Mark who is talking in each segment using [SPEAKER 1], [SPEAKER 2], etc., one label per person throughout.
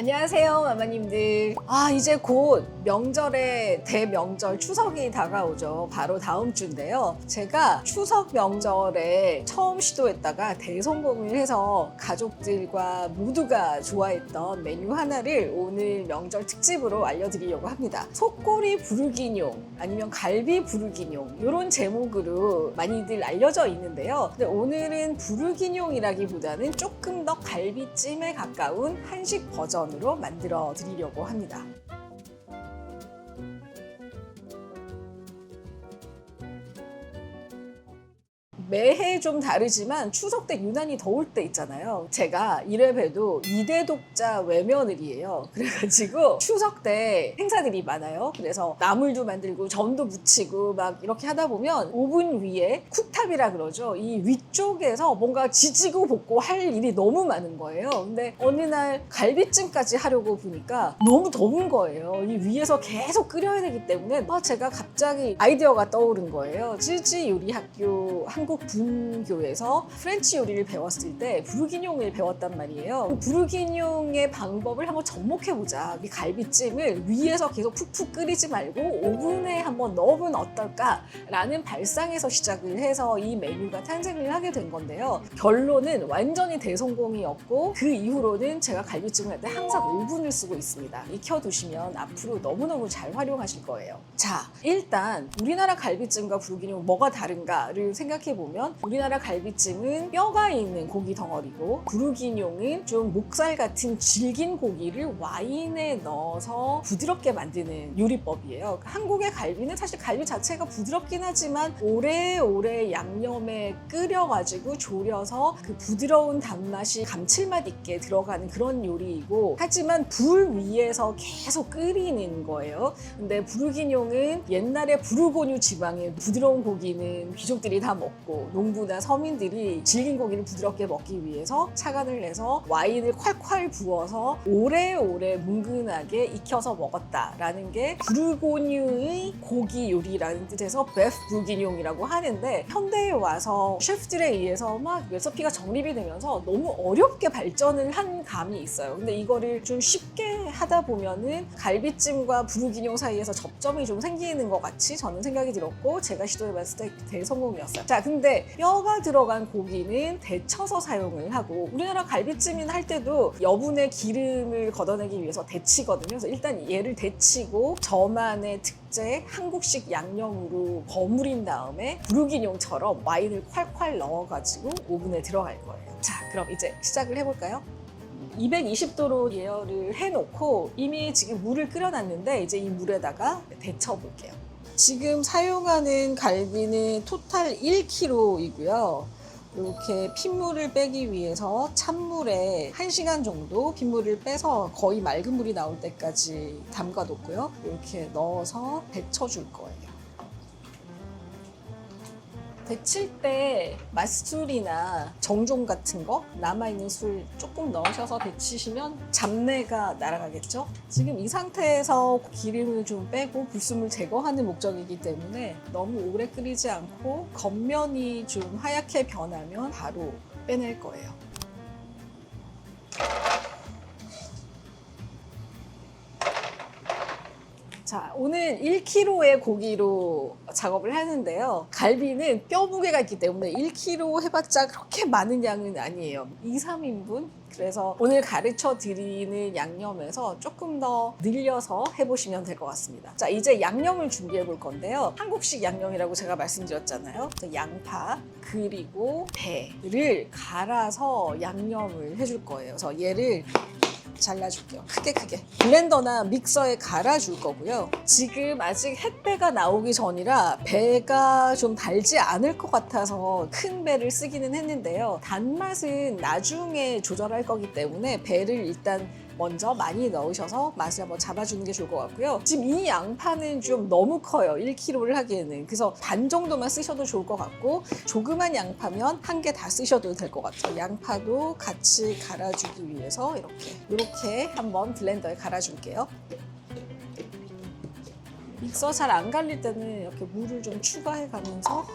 [SPEAKER 1] 안녕하세요, 마마님들. 이제 곧 명절에 대명절 추석이 다가오죠. 바로 다음 주인데요. 제가 추석 명절에 처음 시도했다가 대성공을 해서 가족들과 모두가 좋아했던 메뉴 하나를 오늘 명절 특집으로 알려드리려고 합니다. 속꼬리 부르기뇽 아니면 갈비 부르기뇽 이런 제목으로 많이들 알려져 있는데요. 근데 오늘은 부르기뇽이라기보다는 조금 더 갈비찜에 가까운 한식 버전으로 만들어 드리려고 합니다. 매해 좀 다르지만 추석 때 유난히 더울 때 있잖아요. 제가 이래봬도 2대 독자 외며느리예요. 그래가지고 추석 때 행사들이 많아요. 그래서 나물도 만들고 전도 무치고 막 이렇게 하다 보면 오븐 위에 쿡탑이라 그러죠. 이 위쪽에서 뭔가 지지고 볶고 할 일이 너무 많은 거예요. 근데 어느 날 갈비찜까지 하려고 보니까 너무 더운 거예요. 이 위에서 계속 끓여야 되기 때문에 제가 갑자기 아이디어가 떠오른 거예요. 찌지 요리 학교 한국 분교에서 프렌치 요리를 배웠을 때 부르기뇽을 배웠단 말이에요. 그 부르기뇽의 방법을 한번 접목해보자. 이 갈비찜을 위에서 계속 푹푹 끓이지 말고 오븐에 한번 넣어보면 어떨까라는 발상에서 시작을 해서 이 메뉴가 탄생을 하게 된 건데요. 결론은 완전히 대성공이었고 그 이후로는 제가 갈비찜을 할 때 항상 오븐을 쓰고 있습니다. 익혀두시면 앞으로 너무너무 잘 활용하실 거예요. 자, 일단 우리나라 갈비찜과 부르기뇽 뭐가 다른가를 생각해보면 우리나라 갈비찜은 뼈가 있는 고기 덩어리고 부르기뇽은 좀 목살 같은 질긴 고기를 와인에 넣어서 부드럽게 만드는 요리법이에요. 한국의 갈비는 사실 갈비 자체가 부드럽긴 하지만 오래오래 양념에 끓여가지고 졸여서 그 부드러운 단맛이 감칠맛 있게 들어가는 그런 요리이고, 하지만 불 위에서 계속 끓이는 거예요. 근데 부르기뇽은 옛날에 부르고뉴 지방의 부드러운 고기는 귀족들이 다 먹고 농부나 서민들이 질긴 고기를 부드럽게 먹기 위해서 착안을 해서 와인을 콸콸 부어서 오래오래 뭉근하게 익혀서 먹었다라는 게 부르고뉴의 고기 요리라는 뜻에서 베프 부르기뇽이라고 하는데, 현대에 와서 셰프들에 의해서 막 레시피가 정립이 되면서 너무 어렵게 발전을 한 감이 있어요. 근데 이거를 좀 쉽게 하다 보면은 갈비찜과 부르기뇽 사이에서 접점이 좀 생기는 것 같이 저는 생각이 들었고, 제가 시도해봤을 때 대성공이었어요. 자, 근데 뼈가 들어간 고기는 데쳐서 사용을 하고, 우리나라 갈비찜인 할 때도 여분의 기름을 걷어내기 위해서 데치거든요. 그래서 일단 얘를 데치고 저만의 특제 한국식 양념으로 버무린 다음에 부르기뇽처럼 와인을 콸콸 넣어가지고 오븐에 들어갈 거예요. 자, 그럼 이제 시작을 해볼까요? 220도로 예열을 해놓고 이미 지금 물을 끓여놨는데 이제 이 물에다가 데쳐볼게요. 지금 사용하는 갈비는 토탈 1kg이고요. 이렇게 핏물을 빼기 위해서 찬물에 1시간 정도 핏물을 빼서 거의 맑은 물이 나올 때까지 담가뒀고요. 이렇게 넣어서 데쳐줄 거예요. 데칠 때 맛술이나 정종 같은 거 남아있는 술 조금 넣으셔서 데치시면 잡내가 날아가겠죠? 지금 이 상태에서 기름을 좀 빼고 불순물 제거하는 목적이기 때문에 너무 오래 끓이지 않고 겉면이 좀 하얗게 변하면 바로 빼낼 거예요. 자, 오늘 1kg의 고기로 작업을 하는데요. 갈비는 뼈 무게가 있기 때문에 1kg 해봤자 그렇게 많은 양은 아니에요. 2, 3인분? 그래서 오늘 가르쳐 드리는 양념에서 조금 더 늘려서 해보시면 될 것 같습니다. 자, 이제 양념을 준비해 볼 건데요. 한국식 양념이라고 제가 말씀드렸잖아요. 양파 그리고 배를 갈아서 양념을 해줄 거예요. 그래서 얘를 잘라줄게요. 크게 블렌더나 믹서에 갈아줄 거고요. 지금 아직 햇배가 나오기 전이라 배가 좀 달지 않을 것 같아서 큰 배를 쓰기는 했는데요. 단맛은 나중에 조절할 거기 때문에 배를 일단 먼저 많이 넣으셔서 맛을 한번 잡아주는 게 좋을 것 같고요. 지금 이 양파는 좀 너무 커요. 1kg를 하기에는. 그래서 반 정도만 쓰셔도 좋을 것 같고, 조그만 양파면 한 개 다 쓰셔도 될 것 같아요. 양파도 같이 갈아주기 위해서 이렇게 한번 블렌더에 갈아줄게요. 믹서 잘 안 갈릴 때는 이렇게 물을 좀 추가해 가면서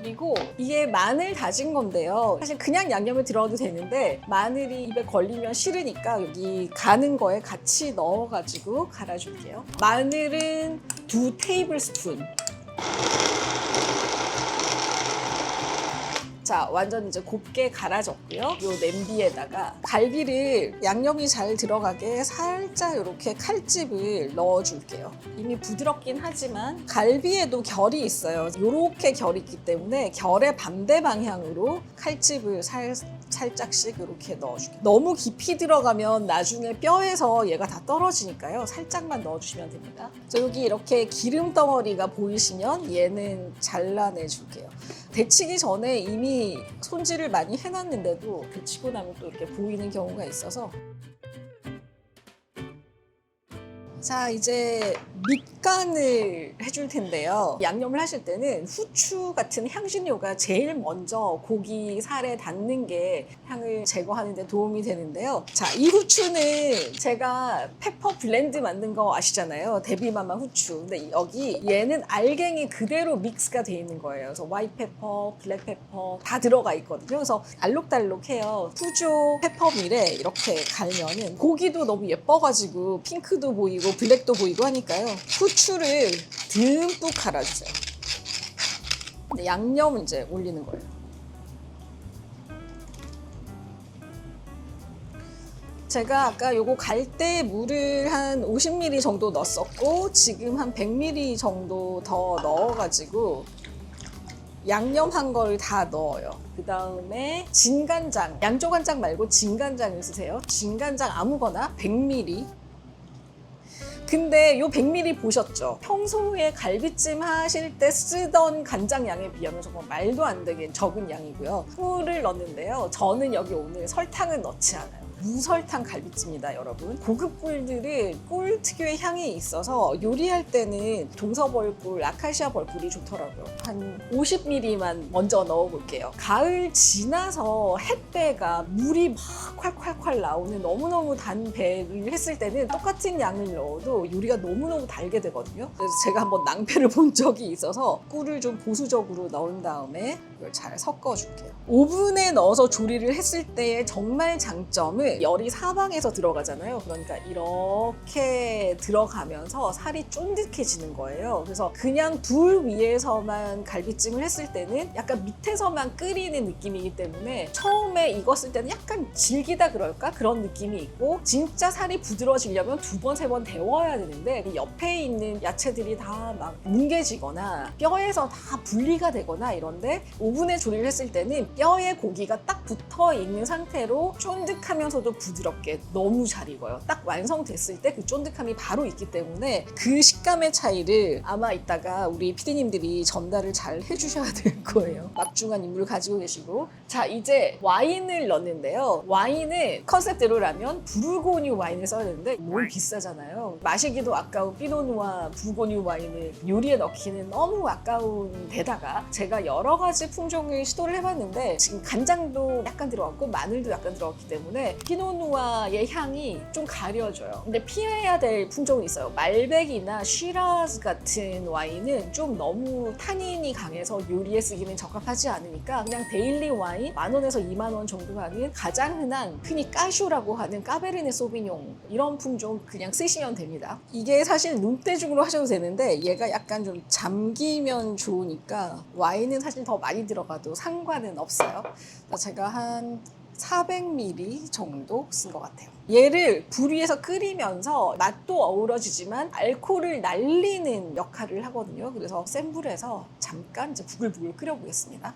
[SPEAKER 1] 그리고 이게 마늘 다진 건데요. 사실 그냥 양념을 들어도 되는데 마늘이 입에 걸리면 싫으니까 여기 가는 거에 같이 넣어가지고 갈아줄게요. 마늘은 2 테이블스푼. 자, 완전 이제 곱게 갈아졌고요. 요 냄비에다가 갈비를 양념이 잘 들어가게 살짝 이렇게 칼집을 넣어줄게요. 이미 부드럽긴 하지만 갈비에도 결이 있어요. 이렇게 결이 있기 때문에 결의 반대 방향으로 칼집을 살짝씩 이렇게 넣어줄게요. 너무 깊이 들어가면 나중에 뼈에서 얘가 다 떨어지니까요. 살짝만 넣어주시면 됩니다. 여기 이렇게 기름 덩어리가 보이시면 얘는 잘라내줄게요. 데치기 전에 이미 손질을 많이 해놨는데도 데치고 나면 또 이렇게 보이는 경우가 있어서. 자, 이제 밑간을 해줄 텐데요. 양념을 하실 때는 후추 같은 향신료가 제일 먼저 고기 살에 닿는 게 향을 제거하는 데 도움이 되는데요. 자, 이 후추는 제가 페퍼 블렌드 만든 거 아시잖아요. 데비마마 후추. 근데 여기 얘는 알갱이 그대로 믹스가 돼 있는 거예요. 그래서 화이트 페퍼, 블랙 페퍼 다 들어가 있거든요. 그래서 알록달록해요. 푸조 페퍼밀에 이렇게 갈면은 고기도 너무 예뻐가지고 핑크도 보이고 블랙도 보이고 하니까요. 후추를 듬뿍 갈아주세요. 양념 이제 올리는 거예요. 제가 아까 요거 갈 때 물을 한 50ml 정도 넣었었고 지금 한 100ml 정도 더 넣어가지고 양념한 걸 다 넣어요. 그 다음에 진간장, 양조간장 말고 진간장을 쓰세요. 진간장 아무거나 100ml. 근데 요 100ml 보셨죠? 평소에 갈비찜 하실 때 쓰던 간장 양에 비하면 정말 말도 안 되게 적은 양이고요. 꿀을 넣는데요. 저는 여기 오늘 설탕은 넣지 않아요. 무설탕 갈비찜입니다, 여러분. 고급 꿀들은 꿀 특유의 향이 있어서 요리할 때는 동서벌꿀, 아카시아 벌꿀이 좋더라고요. 한 50ml만 먼저 넣어볼게요. 가을 지나서 햇배가 물이 막 콸콸콸 나오는 너무너무 단 배를 했을 때는 똑같은 양을 넣어도 요리가 너무너무 달게 되거든요. 그래서 제가 한번 낭패를 본 적이 있어서 꿀을 좀 보수적으로 넣은 다음에 이걸 잘 섞어줄게요. 오븐에 넣어서 조리를 했을 때의 정말 장점은 열이 사방에서 들어가잖아요. 그러니까 이렇게 들어가면서 살이 쫀득해지는 거예요. 그래서 그냥 불 위에서만 갈비찜을 했을 때는 약간 밑에서만 끓이는 느낌이기 때문에 처음에 익었을 때는 약간 질기다 그럴까? 그런 느낌이 있고 진짜 살이 부드러워지려면 2번, 3번 데워야 되는데 옆에 있는 야채들이 다 막 뭉개지거나 뼈에서 다 분리가 되거나 이런데 오븐에 조리를 했을 때는 뼈에 고기가 딱 붙어 있는 상태로 쫀득하면서도 부드럽게 너무 잘 익어요. 딱 완성됐을 때 그 쫀득함이 바로 있기 때문에 그 식감의 차이를 아마 이따가 우리 피디님들이 전달을 잘 해주셔야 될 거예요. 막중한 임무를 가지고 계시고. 자, 이제 와인을 넣는데요. 와인은 컨셉대로라면 부르고뉴 와인을 써야 되는데 너무 비싸잖아요. 마시기도 아까운 피노누아 부르고뉴 와인을 요리에 넣기는 너무 아까운 데다가 제가 여러 가지 품종을 시도를 해봤는데 지금 간장도 약간 들어갔고 마늘도 약간 들어갔기 때문에 피노누아의 향이 좀 가려져요. 근데 피해야 될 품종이 있어요. 말백이나 쉬라즈 같은 와인은 좀 너무 타닌이 강해서 요리에 쓰기는 적합하지 않으니까 그냥 데일리 와인 10,000원에서 20,000원 정도 하는 가장 흔한 흔히 까쇼라고 하는 까베르네 소비뇽 이런 품종 그냥 쓰시면 됩니다. 이게 사실 눈대중으로 하셔도 되는데 얘가 약간 좀 잠기면 좋으니까 와인은 사실 더 많이 들어가도 상관은 없어요. 제가 한 400ml 정도 쓴 것 같아요. 얘를 불 위에서 끓이면서 맛도 어우러지지만 알코올을 날리는 역할을 하거든요. 그래서 센 불에서 잠깐 이제 부글부글 끓여보겠습니다.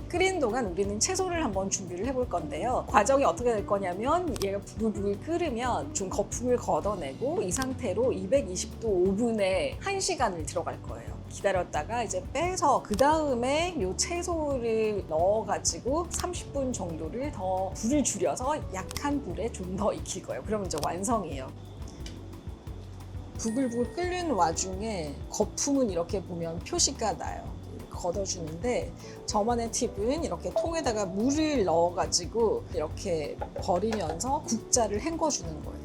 [SPEAKER 1] 끓이는 동안 우리는 채소를 한번 준비를 해볼 건데요. 과정이 어떻게 될 거냐면 얘가 부글부글 끓으면 좀 거품을 걷어내고 이 상태로 220도 오븐에 1시간을 들어갈 거예요. 기다렸다가 이제 빼서 그 다음에 이 채소를 넣어가지고 30분 정도를 더 불을 줄여서 약한 불에 좀 더 익힐 거예요. 그러면 이제 완성이에요. 부글부글 끓는 와중에 거품은 이렇게 보면 표시가 나요. 걷어주는데 저만의 팁은 이렇게 통에다가 물을 넣어가지고 이렇게 버리면서 국자를 헹궈주는 거예요.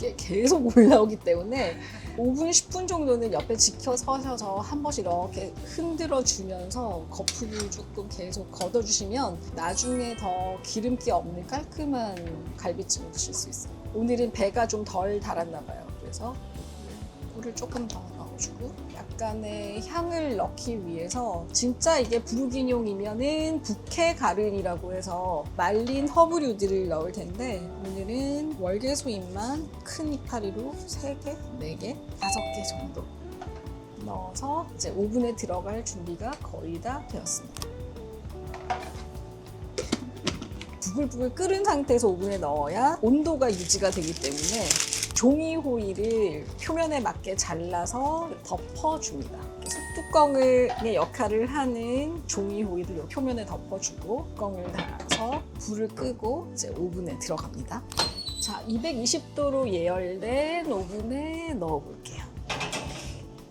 [SPEAKER 1] 이게 계속 올라오기 때문에 5분, 10분 정도는 옆에 지켜 서셔서 한 번씩 이렇게 흔들어 주면서 거품을 조금 계속 걷어주시면 나중에 더 기름기 없는 깔끔한 갈비찜을 드실 수 있어요. 오늘은 배가 좀 덜 달았나 봐요. 그래서 꿀을 조금 더 넣어주고 약간의 향을 넣기 위해서 진짜 이게 부르기뇽이면은 북해 가른이라고 해서 말린 허브류들을 넣을 텐데 오늘은 월계수 잎만 큰 이파리로 3개, 4개, 5개 정도 넣어서 이제 오븐에 들어갈 준비가 거의 다 되었습니다. 부글부글 끓은 상태에서 오븐에 넣어야 온도가 유지가 되기 때문에 종이 호일을 표면에 맞게 잘라서 덮어줍니다. 그래서 뚜껑의 역할을 하는 종이 호일을 표면에 덮어주고 뚜껑을 닫아서 불을 끄고 이제 오븐에 들어갑니다. 자, 220도로 예열된 오븐에 넣어볼게요.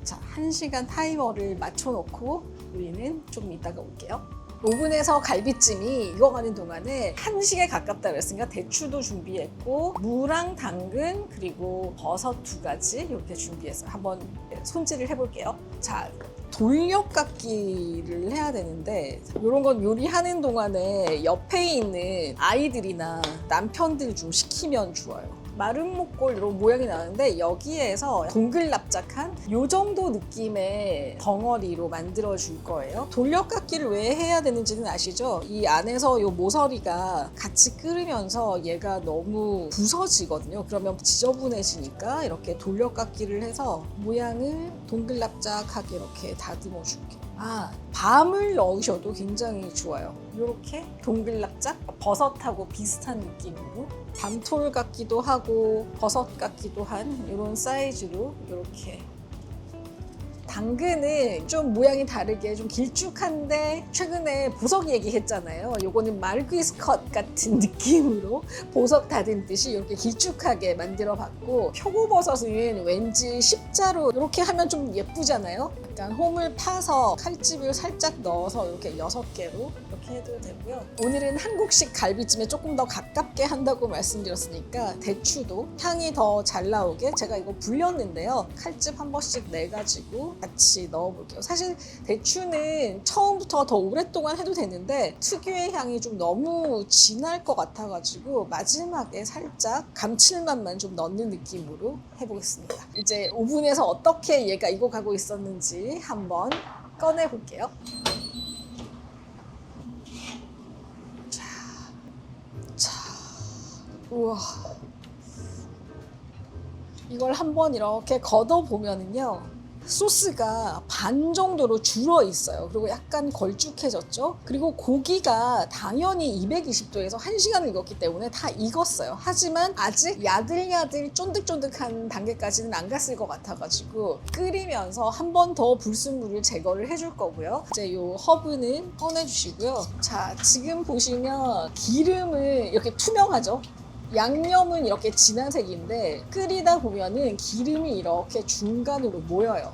[SPEAKER 1] 자, 1시간 타이머를 맞춰놓고 우리는 좀 이따가 올게요. 오븐에서 갈비찜이 익어가는 동안에 1시에 가깝다 그랬으니까 대추도 준비했고 무랑 당근 그리고 버섯 2가지 이렇게 준비해서 한번 손질을 해볼게요. 자, 돌려깎기를 해야 되는데 이런 건 요리하는 동안에 옆에 있는 아이들이나 남편들 좀 시키면 좋아요. 마른 목골 이런 모양이 나는데 여기에서 동글납작한 요 정도 느낌의 덩어리로 만들어 줄 거예요. 돌려깎기를 왜 해야 되는지는 아시죠? 이 안에서 요 모서리가 같이 끓으면서 얘가 너무 부서지거든요. 그러면 지저분해지니까 이렇게 돌려깎기를 해서 모양을 동글납작하게 이렇게 다듬어 줄게요. 밤을 넣으셔도 굉장히 좋아요. 이렇게 동글납작 버섯하고 비슷한 느낌으로 밤톨 같기도 하고 버섯 같기도 한 이런 사이즈로 이렇게. 당근은 좀 모양이 다르게 좀 길쭉한데 최근에 보석 얘기했잖아요. 요거는 마르퀴스 컷 같은 느낌으로 보석 다듬듯이 이렇게 길쭉하게 만들어 봤고 표고버섯은 왠지 십자로 이렇게 하면 좀 예쁘잖아요. 약간 홈을 파서 칼집을 살짝 넣어서 이렇게 6개로 이렇게 해도 되고요. 오늘은 한국식 갈비찜에 조금 더 가깝게 한다고 말씀드렸으니까 대추도 향이 더 잘 나오게 제가 이거 불렸는데요. 칼집 한 번씩 내가지고 같이 넣어볼게요. 사실 대추는 처음부터 더 오랫동안 해도 되는데 특유의 향이 좀 너무 진할 것 같아가지고 마지막에 살짝 감칠맛만 좀 넣는 느낌으로 해보겠습니다. 이제 오븐에서 어떻게 얘가 익어가고 있었는지 한번 꺼내볼게요. 자, 우와. 이걸 한번 이렇게 걷어보면은요. 소스가 반 정도로 줄어 있어요. 그리고 약간 걸쭉해졌죠. 그리고 고기가 당연히 220도에서 1시간을 익었기 때문에 다 익었어요. 하지만 아직 야들야들 쫀득쫀득한 단계까지는 안 갔을 것 같아가지고 끓이면서 한 번 더 불순물을 제거를 해줄 거고요. 이제 이 허브는 꺼내주시고요. 자, 지금 보시면 기름을 이렇게 투명하죠. 양념은 이렇게 진한 색인데 끓이다 보면은 기름이 이렇게 중간으로 모여요.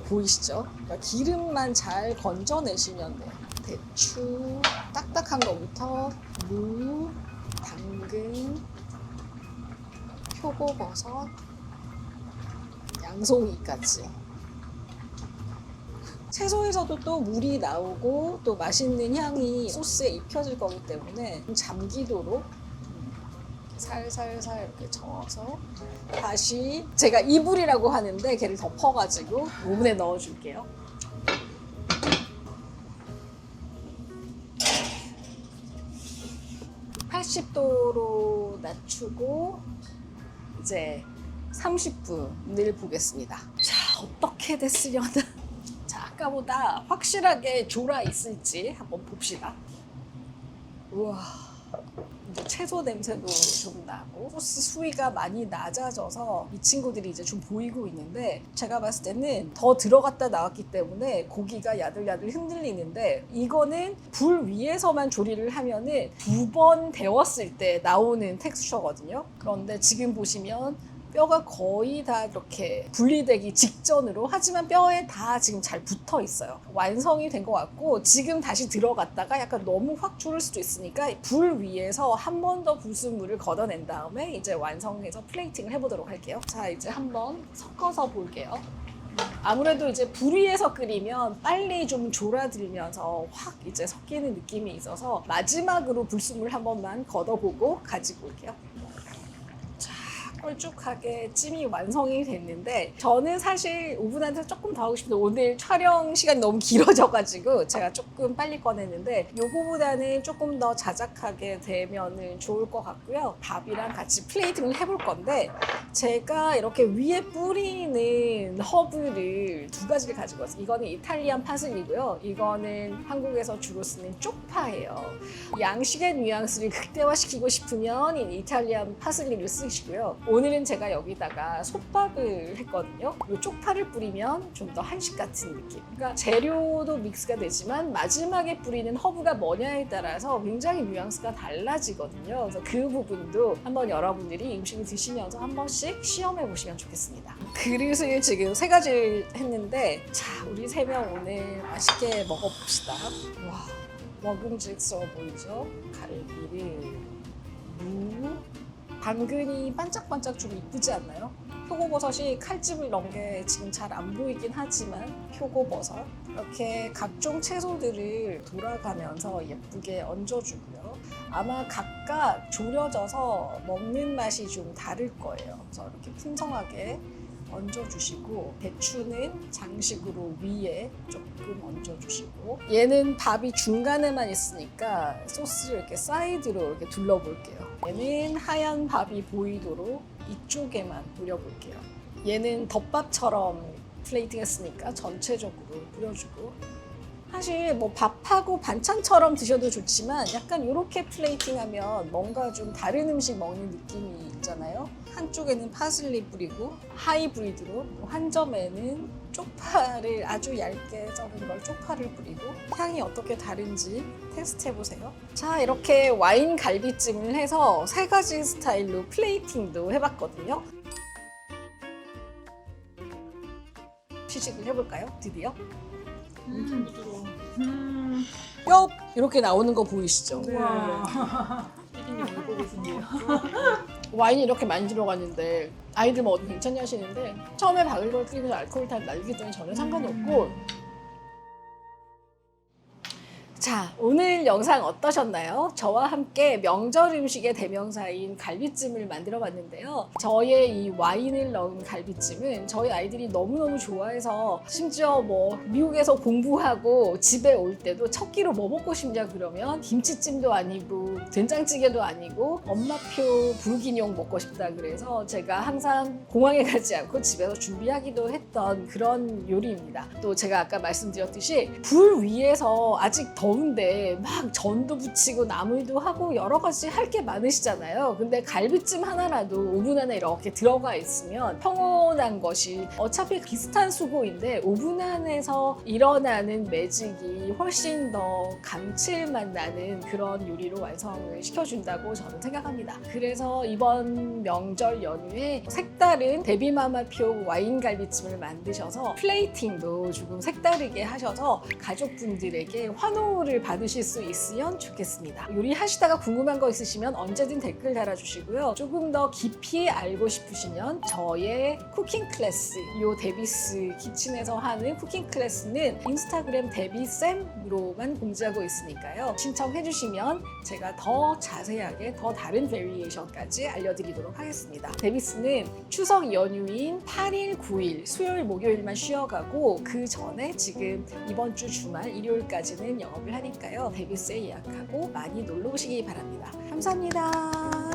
[SPEAKER 1] 보이시죠? 그러니까 기름만 잘 건져내시면 돼요. 대추, 딱딱한 거부터 무, 당근, 표고버섯, 양송이까지. 채소에서도 또 물이 나오고 또 맛있는 향이 소스에 입혀질 거기 때문에 잠기도록 살살살 이렇게 저어서 다시 제가 이불이라고 하는데 걔를 덮어가지고 오븐에 넣어줄게요. (80도로) 낮추고 이제 30분을 보겠습니다. 자, 어떻게 됐으려나. 자, 아까보다 확실하게 졸아 있을지 한번 봅시다. 우와, 이제 채소 냄새도 좀 나고 소스 수위가 많이 낮아져서 이 친구들이 이제 좀 보이고 있는데 제가 봤을 때는 더 들어갔다 나왔기 때문에 고기가 야들야들 흔들리는데 이거는 불 위에서만 조리를 하면은 2번 데웠을 때 나오는 텍스처거든요. 그런데 지금 보시면 뼈가 거의 다 이렇게 분리되기 직전으로, 하지만 뼈에 다 지금 잘 붙어 있어요. 완성이 된 것 같고, 지금 다시 들어갔다가 약간 너무 확 줄을 수도 있으니까 불 위에서 한 번 더 불순물을 걷어낸 다음에 이제 완성해서 플레이팅을 해보도록 할게요. 자, 이제 한번 섞어서 볼게요. 아무래도 이제 불 위에서 끓이면 빨리 좀 졸아들면서 확 이제 섞이는 느낌이 있어서 마지막으로 불순물 한 번만 걷어보고 가지고 올게요. 뻘쭉하게 찜이 완성이 됐는데, 저는 사실 오븐한테 조금 더 하고 싶은데 오늘 촬영 시간이 너무 길어져가지고 제가 조금 빨리 꺼냈는데, 요거보다는 조금 더 자작하게 되면 좋을 것 같고요. 밥이랑 같이 플레이팅을 해볼 건데, 제가 이렇게 위에 뿌리는 허브를 두 가지를 가지고 왔어요. 이거는 이탈리안 파슬리고요. 이거는 한국에서 주로 쓰는 쪽파예요. 양식의 뉘앙스를 극대화시키고 싶으면 이 이탈리안 파슬리를 쓰시고요. 오늘은 제가 여기다가 솥밥을 했거든요. 이 쪽파를 뿌리면 좀 더 한식 같은 느낌. 그러니까 재료도 믹스가 되지만 마지막에 뿌리는 허브가 뭐냐에 따라서 굉장히 뉘앙스가 달라지거든요. 그래서 그 부분도 한번 여러분들이 음식을 드시면서 한 번씩 시험해 보시면 좋겠습니다. 그릇을 지금 3가지를 했는데, 자, 우리 3명 오늘 맛있게 먹어봅시다. 와, 먹음직스러워 보이죠? 갈비를 무, 당근이 반짝반짝 좀 이쁘지 않나요? 표고버섯이 칼집을 넣은 게 지금 잘 안 보이긴 하지만, 표고버섯 이렇게 각종 채소들을 돌아가면서 예쁘게 얹어주고요. 아마 각각 졸여져서 먹는 맛이 좀 다를 거예요. 그래서 이렇게 풍성하게 얹어주시고, 배추는 장식으로 위에 조금 얹어주시고, 얘는 밥이 중간에만 있으니까 소스를 이렇게 사이드로 이렇게 둘러볼게요. 얘는 하얀 밥이 보이도록 이쪽에만 뿌려볼게요. 얘는 덮밥처럼 플레이팅 했으니까 전체적으로 뿌려주고, 사실 뭐 밥하고 반찬처럼 드셔도 좋지만 약간 이렇게 플레이팅하면 뭔가 좀 다른 음식 먹는 느낌이 있잖아요. 한쪽에는 파슬리 뿌리고 하이브리드로, 한 점에는 쪽파를 아주 얇게 썰은 걸 쪽파를 뿌리고, 향이 어떻게 다른지 테스트 해보세요. 자, 이렇게 와인 갈비찜을 해서 3가지 스타일로 플레이팅도 해봤거든요. 시식을 해볼까요? 드디어.
[SPEAKER 2] 엄청 부드러워.
[SPEAKER 1] 뼈 이렇게 나오는 거 보이시죠?
[SPEAKER 2] 네. 피디님 왜 보고 계신데요?
[SPEAKER 1] 와인이 이렇게 많이 들어갔는데 아이들 뭐 괜찮냐 하시는데, 처음에 바글바글 끓이면서 알코올 다 날리기 때문에 전혀 상관이 없고. 자, 오늘 영상 어떠셨나요? 저와 함께 명절 음식의 대명사인 갈비찜을 만들어 봤는데요. 저의 이 와인을 넣은 갈비찜은 저희 아이들이 너무너무 좋아해서, 심지어 뭐 미국에서 공부하고 집에 올 때도 첫 끼로 뭐 먹고 싶냐 그러면 김치찜도 아니고 된장찌개도 아니고 엄마표 불기뇽 먹고 싶다 그래서 제가 항상 공항에 가지 않고 집에서 준비하기도 했던 그런 요리입니다. 또 제가 아까 말씀드렸듯이 불 위에서 아직 더운데 막 전도 부치고 나물도 하고 여러 가지 할 게 많으시잖아요. 근데 갈비찜 하나라도 오븐 안에 이렇게 들어가 있으면 평온한 것이, 어차피 비슷한 수고인데 오븐 안에서 일어나는 매직이 훨씬 더 감칠맛 나는 그런 요리로 완성을 시켜준다고 저는 생각합니다. 그래서 이번 명절 연휴에 색다른 데뷔마마표 와인 갈비찜을 만드셔서 플레이팅도 조금 색다르게 하셔서 가족분들에게 환호를 받으실 수 있으면 좋겠습니다. 요리하시다가 궁금한 거 있으시면 언제든 댓글 달아주시고요. 조금 더 깊이 알고 싶으시면 저의 쿠킹 클래스, 요 데비스 키친에서 하는 쿠킹 클래스는 인스타그램 데비쌤으로만 공지하고 있으니까요. 신청해주시면 제가 더 자세하게 더 다른 베리에이션까지 알려드리도록 하겠습니다. 데비스는 추석 연휴인 8일, 9일, 수요일, 목요일만 쉬어가고, 그 전에 지금 이번 주 주말 일요일까지는 영업을 하니까요. 데비스에 예약하고 많이 놀러 오시기 바랍니다. 감사합니다.